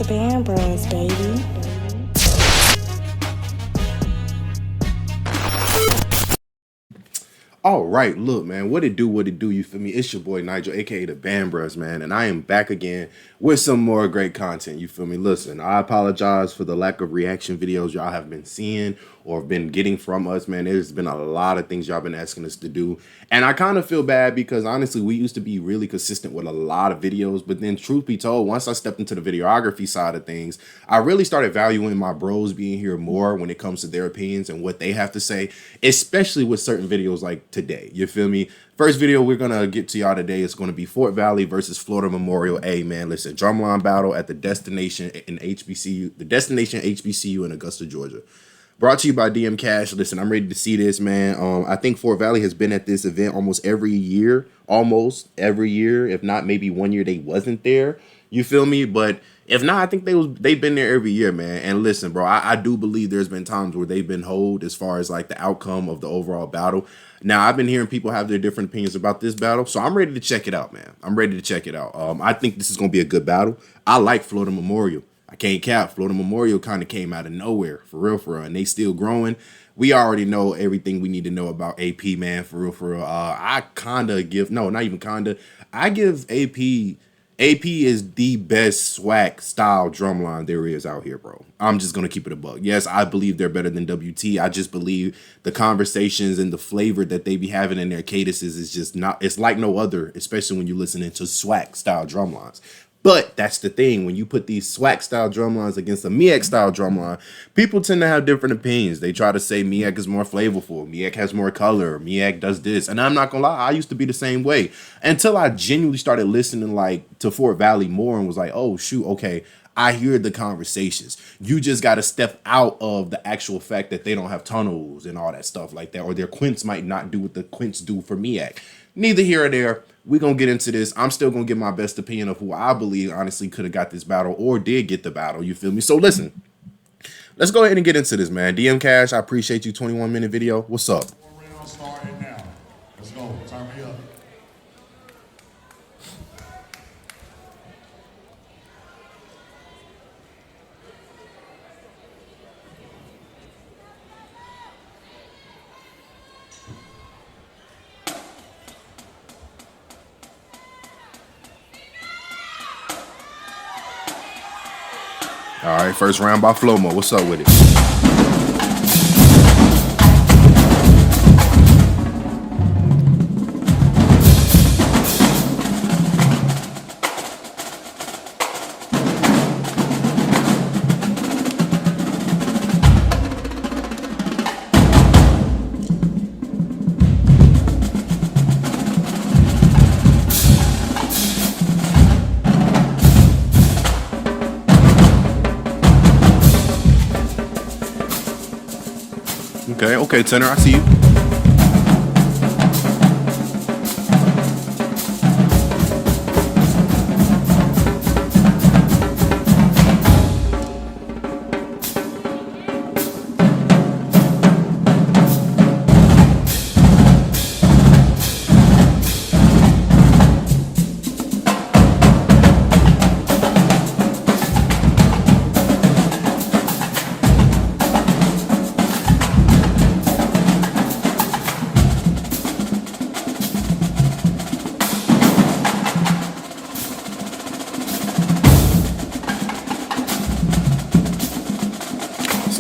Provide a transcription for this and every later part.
Band Bros, baby. All right, look, man, what it do, you feel me? It's your boy Nigel, aka the BandBruhZSS, man, and I am back again with some more great content, you feel me? Listen, I apologize for the lack of reaction videos y'all have been seeing or been getting from us, man. There's been a lot of things y'all been asking us to do, and I kind of feel bad because honestly, we used to be really consistent with a lot of videos, but then truth be told, once I stepped into the videography side of things, I really started valuing my bros being here more when it comes to their opinions and what they have to say, especially with certain videos like today. You feel me? First video we're gonna get to y'all today is gonna be Fort Valley versus Florida Memorial. A, man, listen, drumline battle at the Destination HBCU in Augusta, Georgia. Brought to you by DM Cash. Listen, I'm ready to see this, man. I think Fort Valley has been at this event almost every year, if not maybe one year they wasn't there. You feel me? But if not, I think they've been there every year, man. And listen, bro, I do believe there's been times where they've been hold as far as like the outcome of the overall battle. Now, I've been hearing people have their different opinions about this battle, so I'm ready to check it out, man. I'm ready to check it out. I think this is gonna be a good battle. I like Florida Memorial. I can't cap. Florida Memorial kind of came out of nowhere, for real, and they still growing. We already know everything we need to know about AP, man, for real. I give AP. AP is the best swag style drumline there is out here, bro. I'm just gonna keep it a buck. Yes, I believe they're better than WT. I just believe the conversations and the flavor that they be having in their cadences is just not. It's like no other, especially when you're listening to swag style drumlines. But that's the thing. When you put these swag style drumlines against a MEAC style drumline, people tend to have different opinions. They try to say MEAC is more flavorful, MEAC has more color, MEAC does this. And I'm not gonna lie, I used to be the same way until I genuinely started listening like to Fort Valley more and was like, oh shoot, okay, I hear the conversations. You just got to step out of the actual fact that they don't have tunnels and all that stuff like that, or their quints might not do what the quints do for MEAC. Neither here or there. We're going to get into this. I'm still going to give my best opinion of who I believe honestly could have got this battle or did get the battle. You feel me? So listen, let's go ahead and get into this, man. DM Cash, I appreciate you. 21-minute video. What's up? Starting now. Let's go. Turn me up. All right, first round by Flomo. What's up with it? Okay, Tenor, I see you.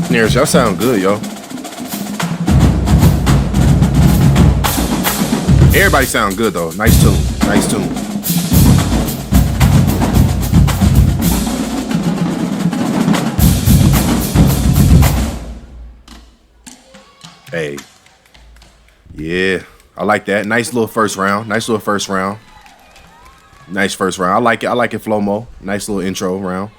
Snares, y'all sound good, yo. Everybody sound good though. Nice tune. Nice tune. Hey. Yeah. I like that. Nice little first round. Nice first round. I like it. I like it, Flomo. Nice little intro round.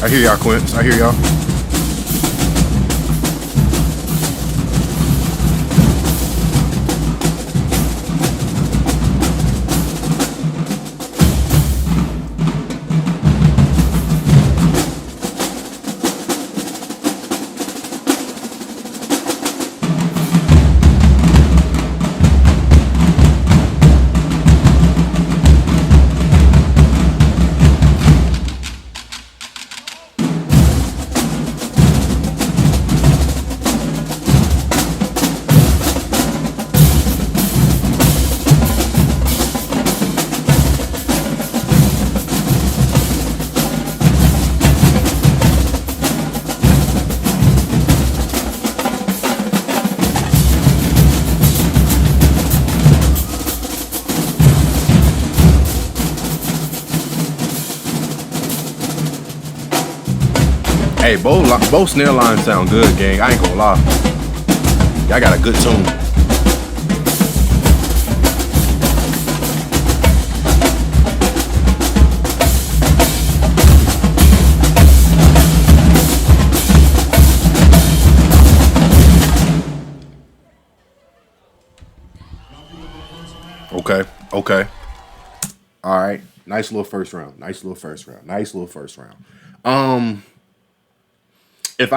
I hear y'all, Quince. I hear y'all. Hey, both snare lines sound good, gang. I ain't gonna lie. Y'all got a good tune. Okay, okay. All right. Nice little first round. Nice little first round. Nice little first round. If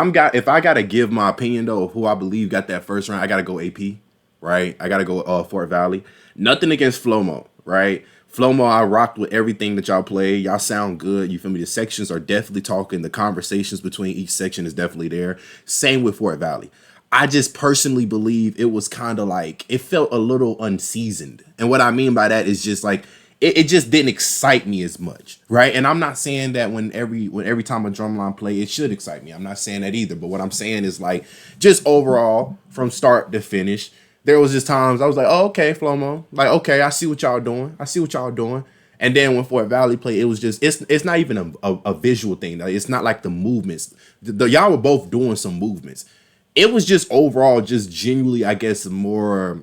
I gotta give my opinion though of who I believe got that first round, I gotta go AP, right? I gotta go Fort Valley. Nothing against Flomo, right? Flomo, I rocked with everything that y'all play. Y'all sound good. You feel me? The sections are definitely talking. The conversations between each section is definitely there. Same with Fort Valley. I just personally believe it was kind of like it felt a little unseasoned. And what I mean by that is just like it just didn't excite me as much, right? And I'm not saying that when every time a drumline play, it should excite me. I'm not saying that either. But what I'm saying is like just overall from start to finish, there was just times I was like, oh, okay, Flomo, like okay, I see what y'all doing. I see what y'all doing. And then when Fort Valley played, it was just it's not even a visual thing. Like, it's not like the movements. Y'all were both doing some movements. It was just overall just genuinely, I guess, more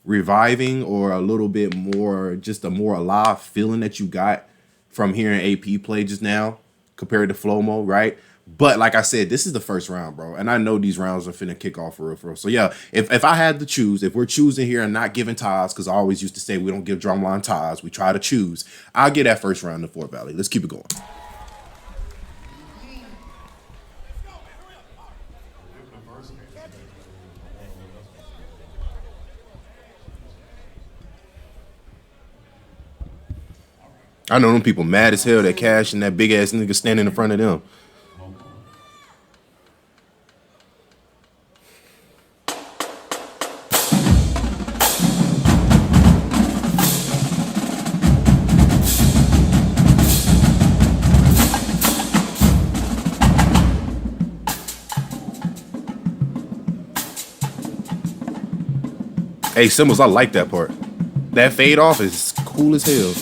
reviving or a little bit more, just a more alive feeling that you got from hearing AP play just now compared to Flomo, right? But like I said, this is the first round, bro. And I know these rounds are finna kick off for real, for real. So yeah, if I had to choose, if we're choosing here and not giving ties, because I always used to say we don't give drumline ties, we try to choose, I'll get that first round to Fort Valley. Let's keep it going. I know them people mad as hell that Cash and that big ass nigga standing in front of them. Hey, Symbols, I like that part. That fade off is cool as hell.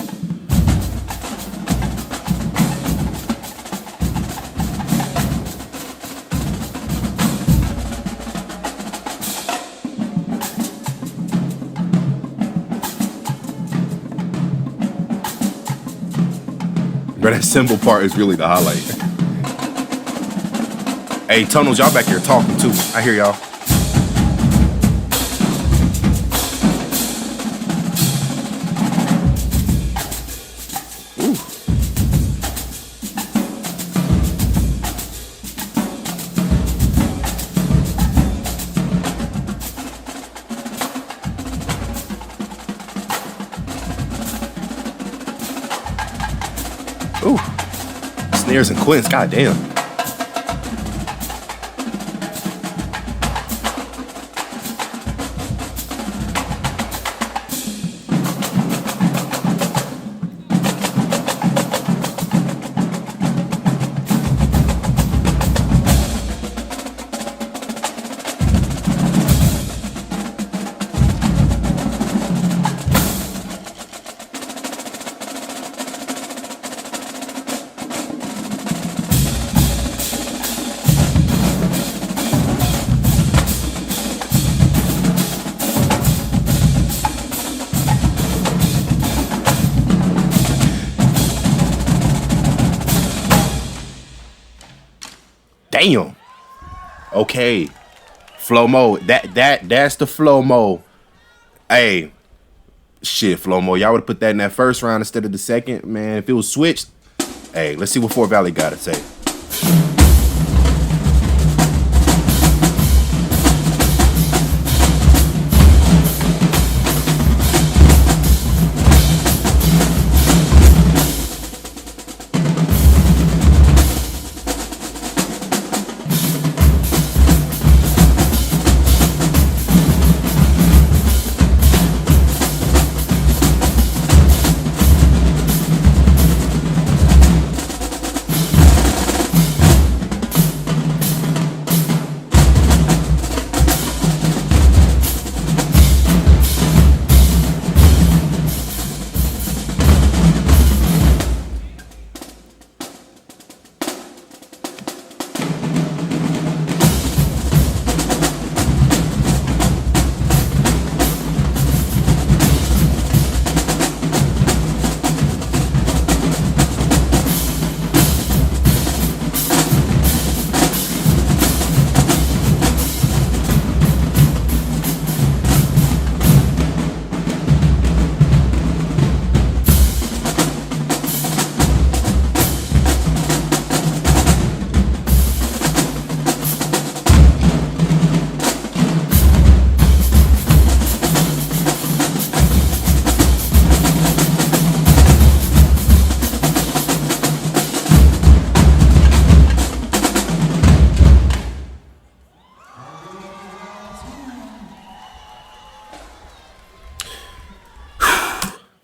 But that cymbal part is really the highlight. Hey, Tunnels, y'all back here talking too. I hear y'all. Ooh, snares and quints, goddamn. Damn. Okay. Flow mo. That's the flow mo. Hey. Shit, flow mo. Y'all would have put that in that first round instead of the second. Man, if it was switched. Hey, let's see what Fort Valley got to say.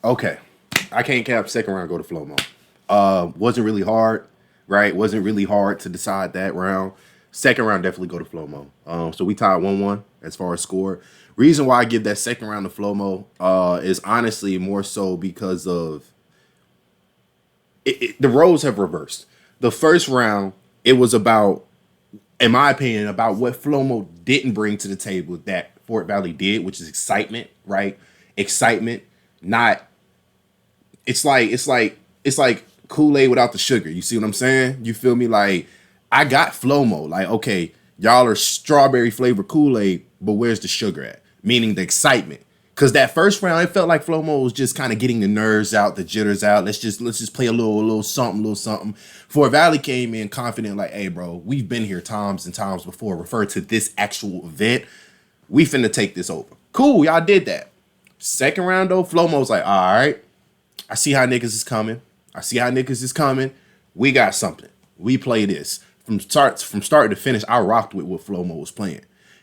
Okay. I can't cap second round go to flow mo. Wasn't really hard, right? Wasn't really hard to decide that round. Second round definitely go to flow mo. So we tied 1-1 as far as score. Reason why I give that second round to flow mo is honestly more so because of the roles have reversed. The first round, it was about, in my opinion, about what Flomo didn't bring to the table that Fort Valley did, which is excitement, right? Excitement, not. It's like Kool-Aid without the sugar. You see what I'm saying? You feel me? Like, I got Flomo. Like, okay, y'all are strawberry flavored Kool-Aid, but where's the sugar at? Meaning the excitement. Cause that first round, it felt like Flomo was just kind of getting the nerves out, the jitters out. Let's just play a little something. Fort Valley came in confident, like, hey, bro, we've been here times and times before. Refer to this actual event. We finna take this over. Cool, y'all did that. Second round though, Flomo's like, all right, I see how niggas is coming. We got something. We play this from start to finish. I rocked with what Flomo was playing.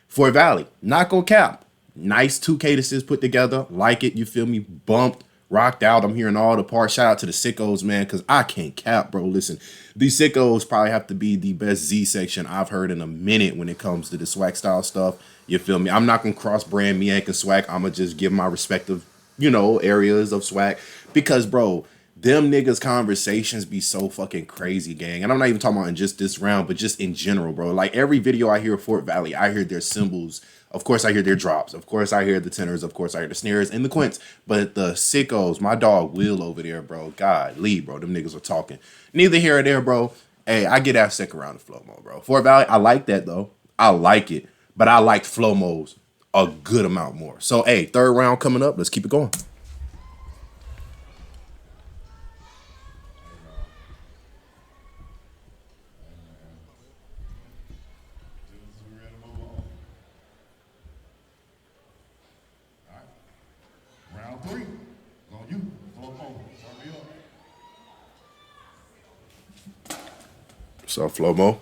Fort Valley, not gonna cap. Nice two cadences put together. Like it, you feel me? Bumped, rocked out. I'm hearing all the parts. Shout out to the sickos, man, because I can't cap, bro. Listen, these sickos probably have to be the best Z section I've heard in a minute when it comes to the swag style stuff. You feel me? I'm not going to cross brand Miak and swag. I'm going to just give my respective, areas of swag. Because, bro, them niggas conversations be so fucking crazy, gang. And I'm not even talking about in just this round, but just in general, bro. Like, every video I hear of Fort Valley, I hear their cymbals. Of course, I hear their drops. Of course, I hear the tenors. Of course, I hear the snares and the quints. But the sickos, my dog Will over there, bro. God, Lee, bro. Them niggas are talking. Neither here or there, bro. Hey, I get that second round of Flomo, bro. Fort Valley, I like that, though. I like it. But I like Flomo's a good amount more. So, hey, third round coming up. Let's keep it going. Round three. It's on you. Flomo. Turn me up. So, Flomo.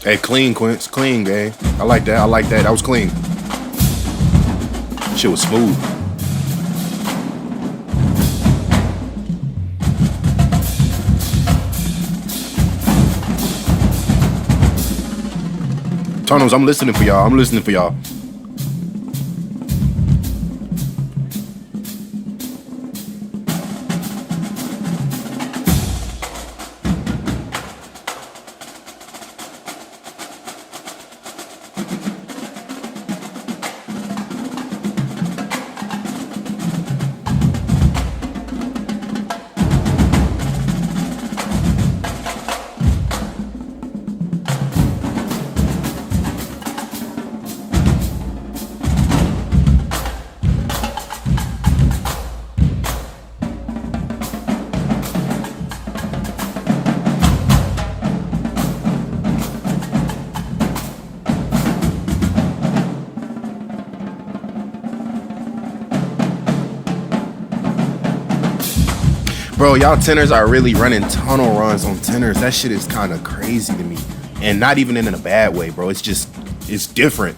Hey, clean, Quince. Clean, gang. I like that. That was clean. Shit was smooth. Tunnels, I'm listening for y'all. I'm listening for y'all. Bro, y'all tenors are really running tunnel runs on tenors. That shit is kind of crazy to me. And not even in a bad way, bro. It's just, it's different.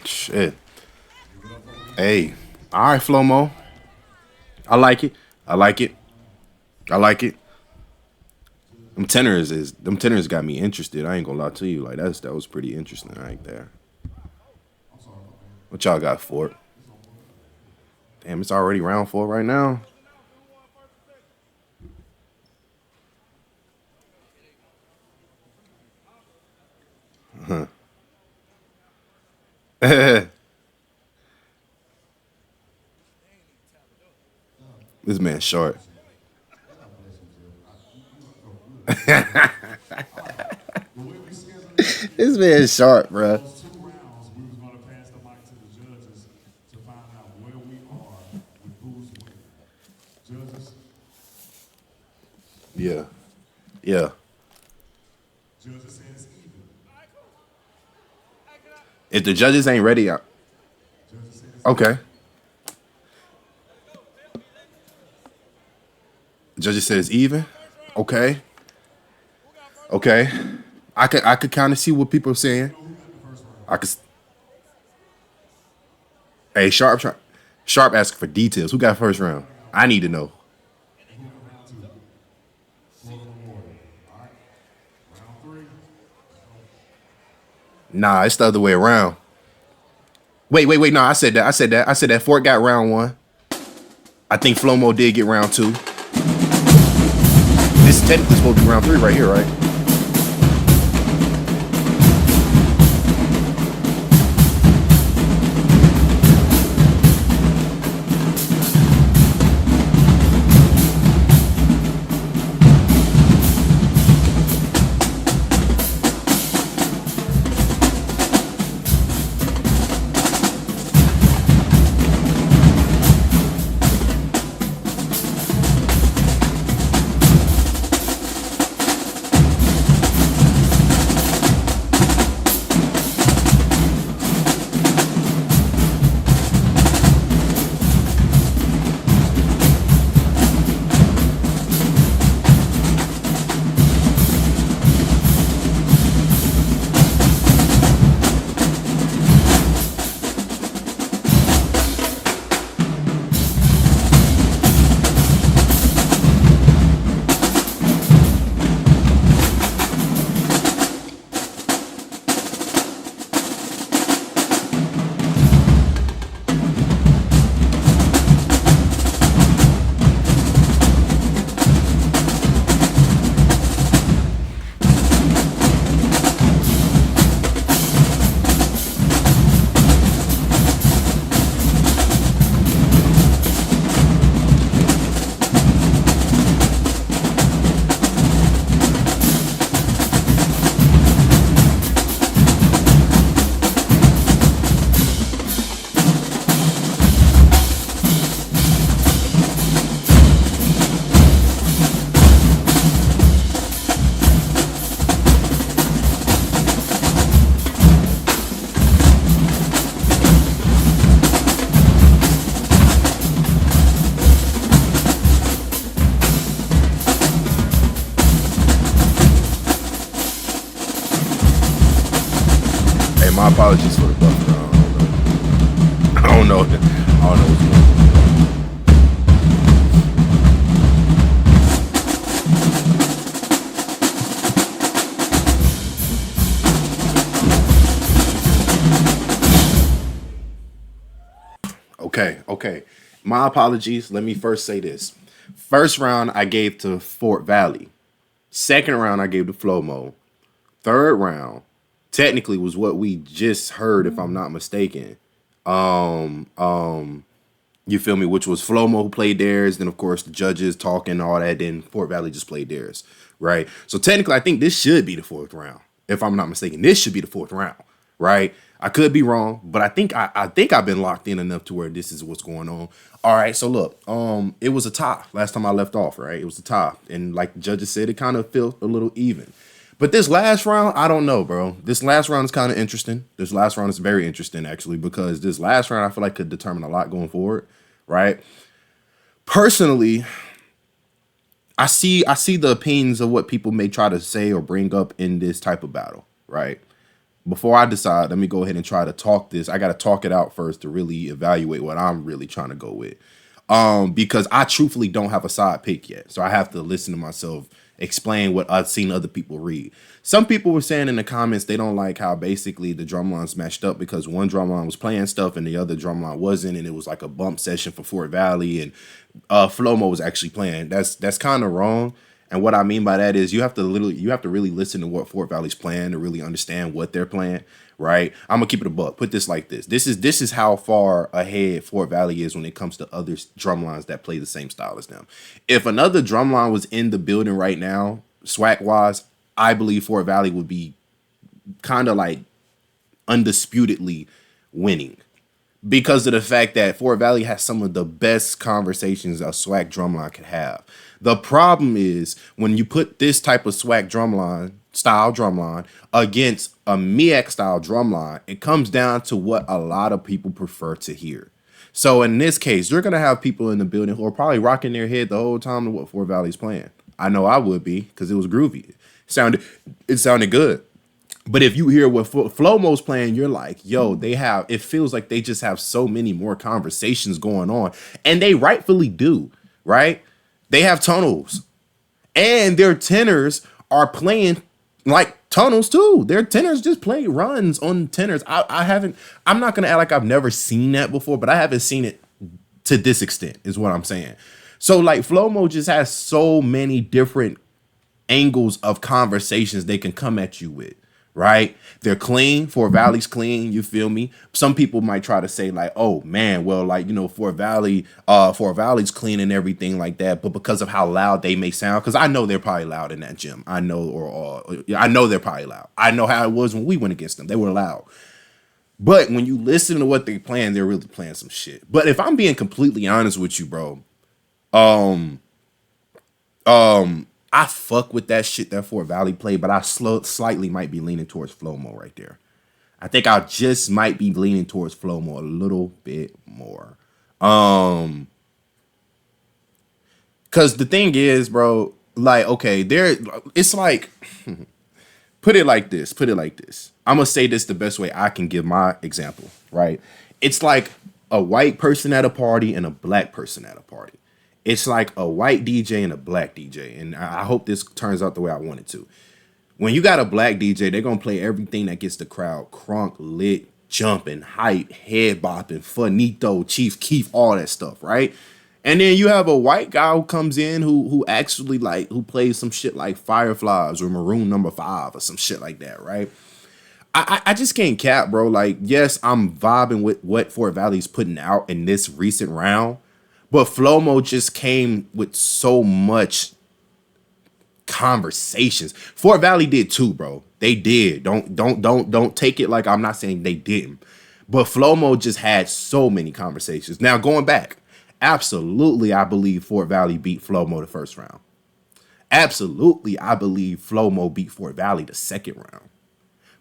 Shit. Hey. All right, Flomo. I like it. I like it. I like it. Them tenors got me interested. I ain't gonna lie to you. Like that was pretty interesting right there. What y'all got for it? Damn, it's already round 4 right now. Huh. This man's short. This man's short, bro. Yeah. Yeah. If the judges ain't ready, okay. Judges says even. Okay. Okay. I could kind of see what people are saying. I could. Hey, Sharp asking for details. Who got first round? I need to know. Nah, it's the other way around. Wait. No, I said that. Fort got round 1. I think Flomo did get round 2. This is technically supposed to be round 3 right here, right? my apologies for the buffer. I don't know. I don't know what's going on. Okay. My apologies. Let me first say this. First round I gave to Fort Valley. Second round I gave to Flomo. Third round technically was what we just heard, if I'm not mistaken. Um, um, you feel me? Which was Flomo who played theirs, then of course the judges talking all that, then Fort Valley just played theirs, right? So technically, I think this should be the fourth round, if I'm not mistaken. This should be the fourth round, right? I could be wrong, but I think I've been locked in enough to where this is what's going on. All right, so look, it was a tie last time I left off, right? It was a tie, and like the judges said, it kind of felt a little even. But this last round, I don't know, bro. This last round is kind of interesting. This last round is very interesting, actually, because this last round I feel like could determine a lot going forward, right? Personally, I see the opinions of what people may try to say or bring up in this type of battle, right? Before I decide, let me go ahead and try to talk this. I got to talk it out first to really evaluate what I'm really trying to go with. Because I truthfully don't have a side pick yet. So I have to listen to myself explain what I've seen other people read. Some people were saying in the comments they don't like how basically the drum lines matched up because one drum line was playing stuff and the other drum line wasn't, and it was like a bump session for Fort Valley, and Flomo was actually playing. That's kind of wrong. And what I mean by that is you have to really listen to what Fort Valley's playing to really understand what they're playing, right? I'm gonna keep it a buck. Put this like this. This is how far ahead Fort Valley is when it comes to other drum lines that play the same style as them. If another drum line was in the building right now, swag wise, I believe Fort Valley would be kind of like undisputedly winning, because of the fact that Fort Valley has some of the best conversations a swag drumline could have. The problem is when you put this type of swag drumline against a MEX style drumline, it comes down to what a lot of people prefer to hear. So in this case, you're gonna have people in the building who are probably rocking their head the whole time to what Fort Valley's playing. I know I would be, because it was groovy. It sounded good. But if you hear what Flomo's playing, you're like, yo, it feels like they just have so many more conversations going on. And they rightfully do, right? They have tonals. And their tenors are playing like tonals too. Their tenors just play runs on tenors. I'm not gonna act like I've never seen that before, but I haven't seen it to this extent, is what I'm saying. So like Flomo just has so many different angles of conversations they can come at you with, right? They're clean. Fort Valley's clean. You feel me? Some people might try to say like, oh man, well, like, Fort Valley's clean and everything like that. But because of how loud they may sound, because I know they're probably loud in that gym. I know they're probably loud. I know how it was when we went against them. They were loud. But when you listen to what they're playing, they're really playing some shit. But if I'm being completely honest with you, bro, I fuck with that shit that Fort Valley played, but I slightly might be leaning towards Flomo right there. I think I just might be leaning towards Flomo a little bit more. Cause the thing is, bro, like, okay, it's like, put it like this. I'm gonna say this the best way I can give my example, right? It's like a white person at a party and a black person at a party. It's like a white DJ and a black DJ. And I hope this turns out the way I want it to. When you got a black DJ, they're going to play everything that gets the crowd crunk, lit, jumping, hype, head bopping, finito, Chief Keef, all that stuff, right? And then you have a white guy who comes in who actually who plays some shit like Fireflies or Maroon Number 5 or some shit like that, right? I just can't cap, bro. Like, yes, I'm vibing with what Fort Valley's putting out in this recent round. But Flomo just came with so much conversations. Fort Valley did too, bro. They did. Don't take it like I'm not saying they didn't. But Flomo just had so many conversations. Now going back, absolutely, I believe Fort Valley beat Flomo the first round. Absolutely, I believe Flomo beat Fort Valley the second round.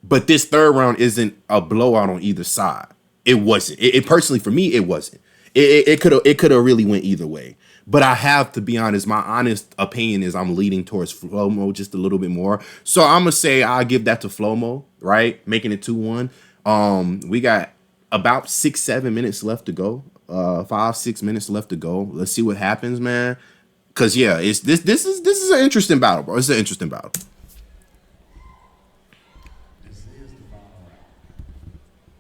But this third round isn't a blowout on either side. It wasn't. It personally, for me, it wasn't. It could have really went either way. But I have to be honest, my honest opinion is I'm leaning towards Flomo just a little bit more. So I'm going to say I'll give that to Flomo, right? Making it 2-1. We got about 6-7 minutes left to go. 5-6 minutes left to go. Let's see what happens, man. Cause yeah, it's this is an interesting battle, bro. It's an interesting battle. This is the final round.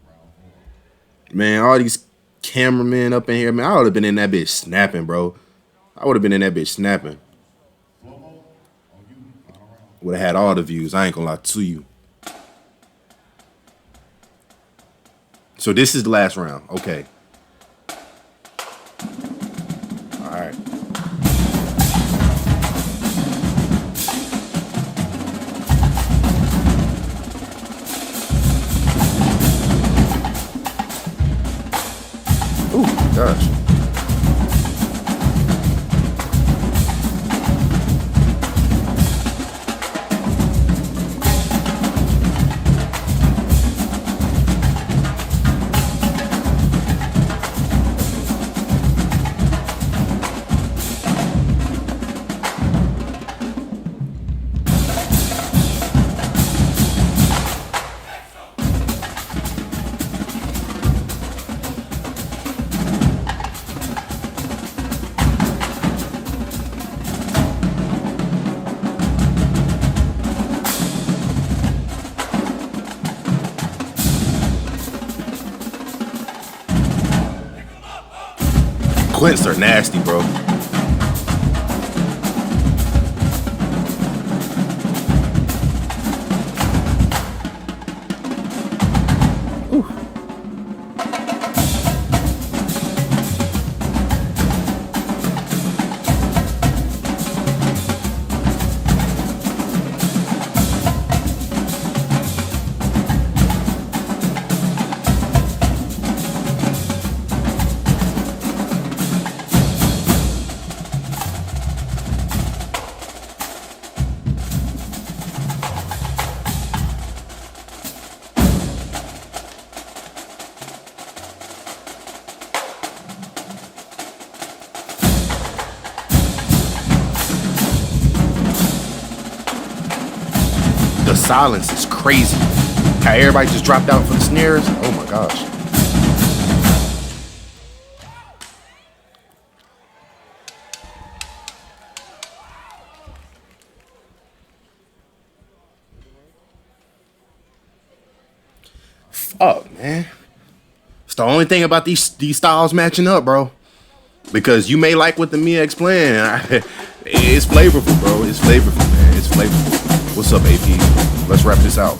Round 4. Man, all these cameramen up in here, man. I would have been in that bitch snapping, bro. I would have been in that bitch snapping. Flomo, on you. Final round. Would have had all the views. I ain't gonna lie to you. So this is the last round. Okay. All right. Oh gosh. Quints are nasty, bro. The silence is crazy. How everybody just dropped out for the snares. Oh my gosh. Fuck, man. It's the only thing about these styles matching up, bro. Because you may like what the MX playing. It's flavorful, bro. It's flavorful, man. It's flavorful. What's up, AP? Let's wrap this out.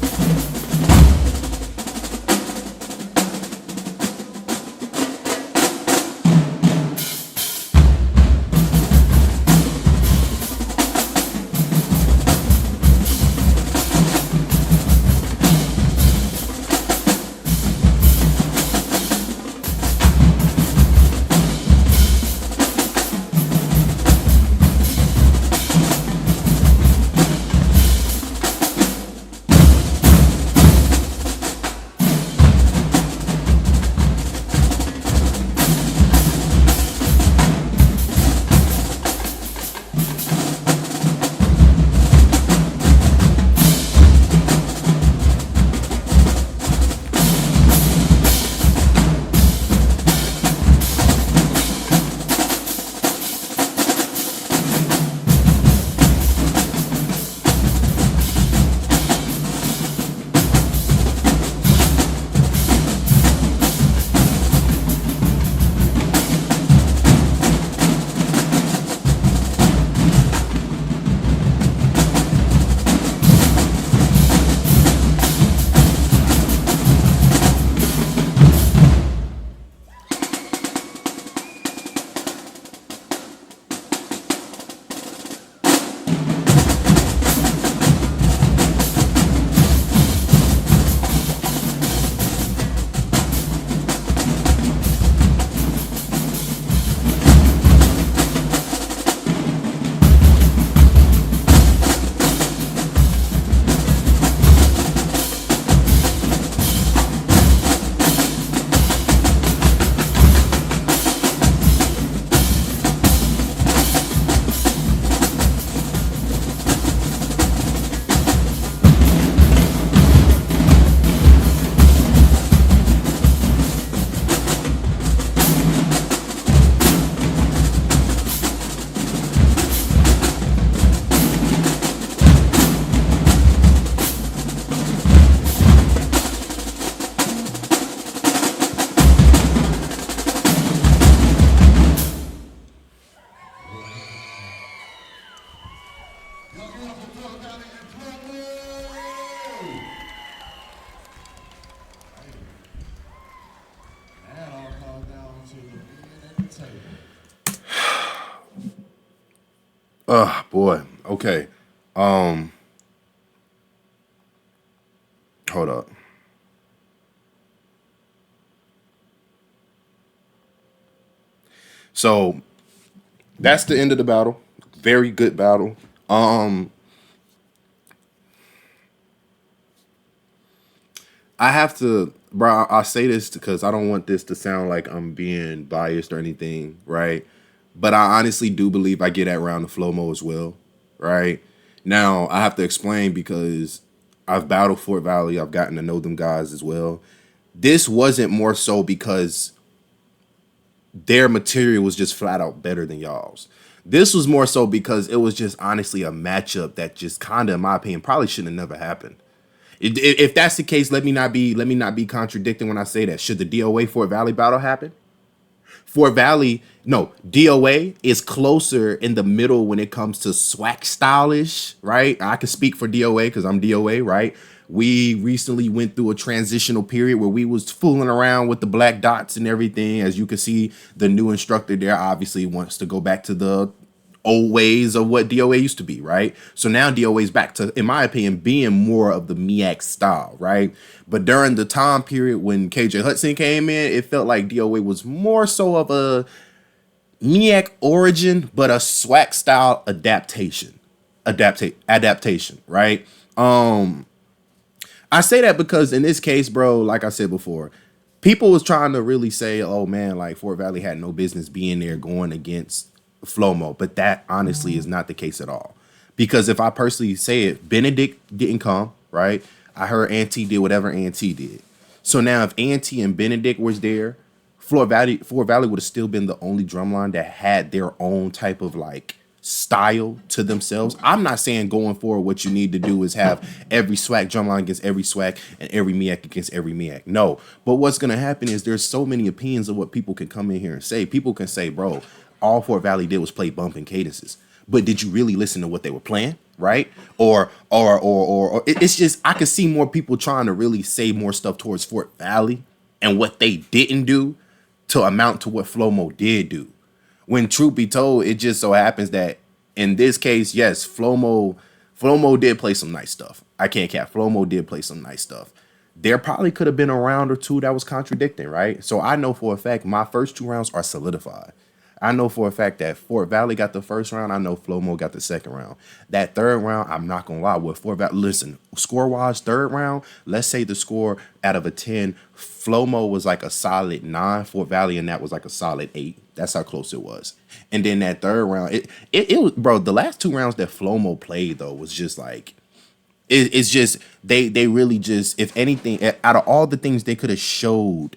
Y'all give it up for Fort Valley and Drumline. And I'll call down to the men at the table. Boy. Okay. Hold up. So that's the end of the battle. Very good battle. I have to, bro. I say this because I don't want this to sound like I'm being biased or anything, right? But I honestly do believe I get at round the flow mo as well, right? Now I have to explain because I've battled Fort Valley. I've gotten to know them guys as well. This wasn't more so because their material was just flat out better than y'all's. This was more so because it was just honestly a matchup that just kind of, in my opinion, probably shouldn't have never happened. If that's the case, let me not be contradicting when I say that. Should the DOA Fort Valley battle happen? Fort Valley, no, DOA is closer in the middle when it comes to swag stylish, right? I can speak for DOA because I'm DOA, right? We recently went through a transitional period where we was fooling around with the black dots and everything. As you can see, the new instructor there obviously wants to go back to the old ways of what DOA used to be, right? So now DOA is back to, in my opinion, being more of the MEAC style, right? But during the time period when KJ Hudson came in, it felt like DOA was more so of a MEAC origin, but a SWAC style adaptation, right? I say that because in this case, bro, like I said before, people was trying to really say, oh man, like Fort Valley had no business being there going against Flomo, but that honestly is not the case at all. Because if I personally say it, Benedict didn't come, right? I heard Auntie did whatever Auntie did. So now if Auntie and Benedict was there, Fort Valley would have still been the only drumline that had their own type of like style to themselves. I'm not saying going forward what you need to do is have every swag drumline against every swag and every MEAC against every MEAC. No. But what's gonna happen is there's so many opinions of what people can come in here and say. People can say, bro, all Fort Valley did was play bumping cadences. But did you really listen to what they were playing? Right? Or it's just I could see more people trying to really say more stuff towards Fort Valley and what they didn't do to amount to what Flomo did do. When truth be told, it just so happens that in this case, yes, Flomo did play some nice stuff. I can't cap. Flomo did play some nice stuff. There probably could have been a round or two that was contradicting, right? So I know for a fact my first two rounds are solidified. I know for a fact that Fort Valley got the first round. I know Flomo got the second round. That third round, I'm not gonna lie. With Fort Valley, listen, score wise, third round. Let's say the score out of a 10, Flomo was like a solid 9. Fort Valley, and that was like a solid 8. That's how close it was. And then that third round, it was, bro. The last two rounds that Flomo played though was just like it's just they really just, if anything, out of all the things they could have showed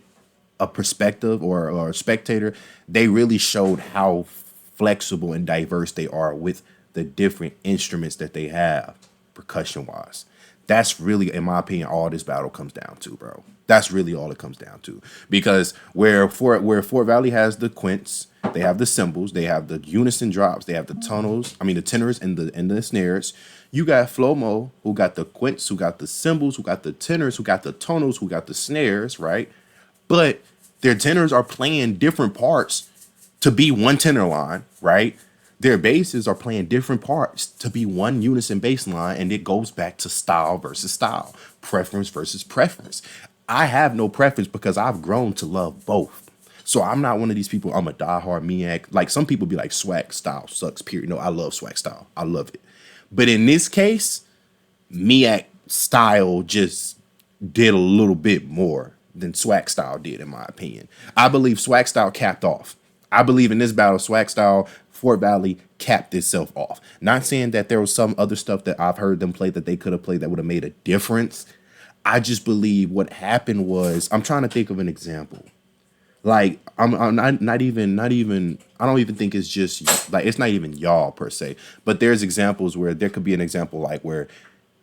a perspective or a spectator, they really showed how flexible and diverse they are with the different instruments that they have, percussion wise. That's really, in my opinion, all this battle comes down to, bro. That's really all it comes down to. Because where Fort Valley has the quints, they have the cymbals, they have the unison drops, they have the the tenors and the snares. You got Flomo, who got the quints, who got the cymbals, who got the tenors, who got the tonals, who got the snares, right? But their tenors are playing different parts to be one tenor line, right? Their basses are playing different parts to be one unison bass line, and it goes back to style versus style, preference versus preference. I have no preference because I've grown to love both. So I'm not one of these people, I'm a diehard MEAC. Like some people be like, swag style sucks, period. No, I love swag style. I love it. But in this case, MEAC style just did a little bit more than swag style did, in my opinion. I believe swag style capped off. I believe in this battle, swag style, Fort Valley capped itself off. Not saying that there was some other stuff that I've heard them play that they could have played that would have made a difference. I just believe what happened was, I'm trying to think of an example. Like I'm not even I don't even think it's just like, it's not even y'all per se, but there's examples where there could be an example like where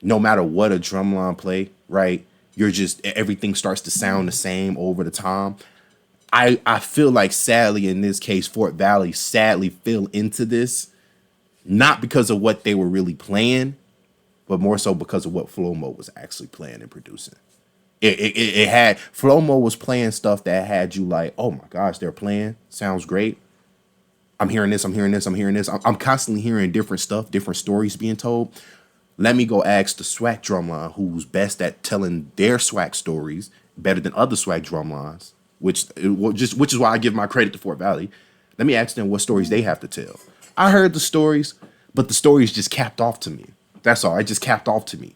no matter what a drumline play, right? You're just, everything starts to sound the same over the time. I feel like sadly in this case, Fort Valley sadly fell into this not because of what they were really playing, but more so because of what Flow Mo was actually playing and producing. It had Flow Mo was playing stuff that had you like, oh my gosh, they're playing, sounds great. I'm hearing this, I'm hearing this, I'm hearing this. I'm constantly hearing different stuff, different stories being told. Let me go ask the swag drumline who's best at telling their swag stories better than other swag drumlines, which is why I give my credit to Fort Valley. Let me ask them what stories they have to tell. I heard the stories, but the stories just capped off to me. That's all. It just capped off to me.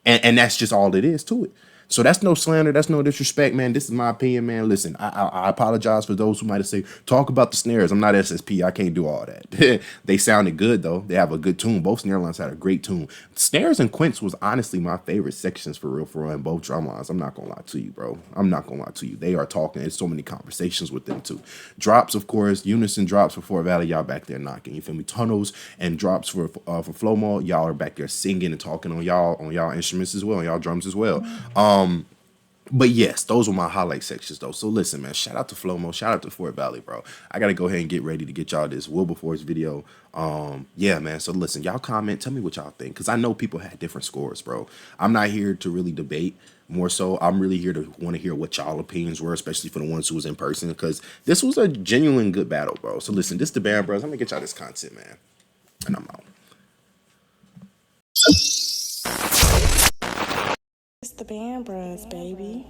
And that's just all it is to it. So that's no slander. That's no disrespect, man. This is my opinion, man. Listen, I apologize for those who might have said, talk about the snares. I'm not SSP. I can't do all that. They sounded good, though. They have a good tune. Both snare lines had a great tune. Snares and quints was honestly my favorite sections for real, in both drum lines. I'm not going to lie to you, bro. I'm not going to lie to you. They are talking. There's so many conversations with them, too. Drops, of course. Unison drops for Fort Valley. Y'all back there knocking. You feel me? Tunnels and drops for Flow Mo. Y'all are back there singing and talking on y'all instruments as well, on y'all drums as well. But yes, those were my highlight sections though. So listen, man, shout out to Flow Mo, shout out to Fort Valley, bro. I gotta go ahead and get ready to get y'all this Wilberforce video. Yeah, man. So listen, y'all comment, tell me what y'all think, because I know people had different scores, bro. I'm not here to really debate. More so, I'm really here to want to hear what y'all opinions were, especially for the ones who was in person, because this was a genuine good battle, bro. So listen, this is the Band Bros. I'm gonna get y'all this content, man, and I'm out. It's the Band Bros, baby.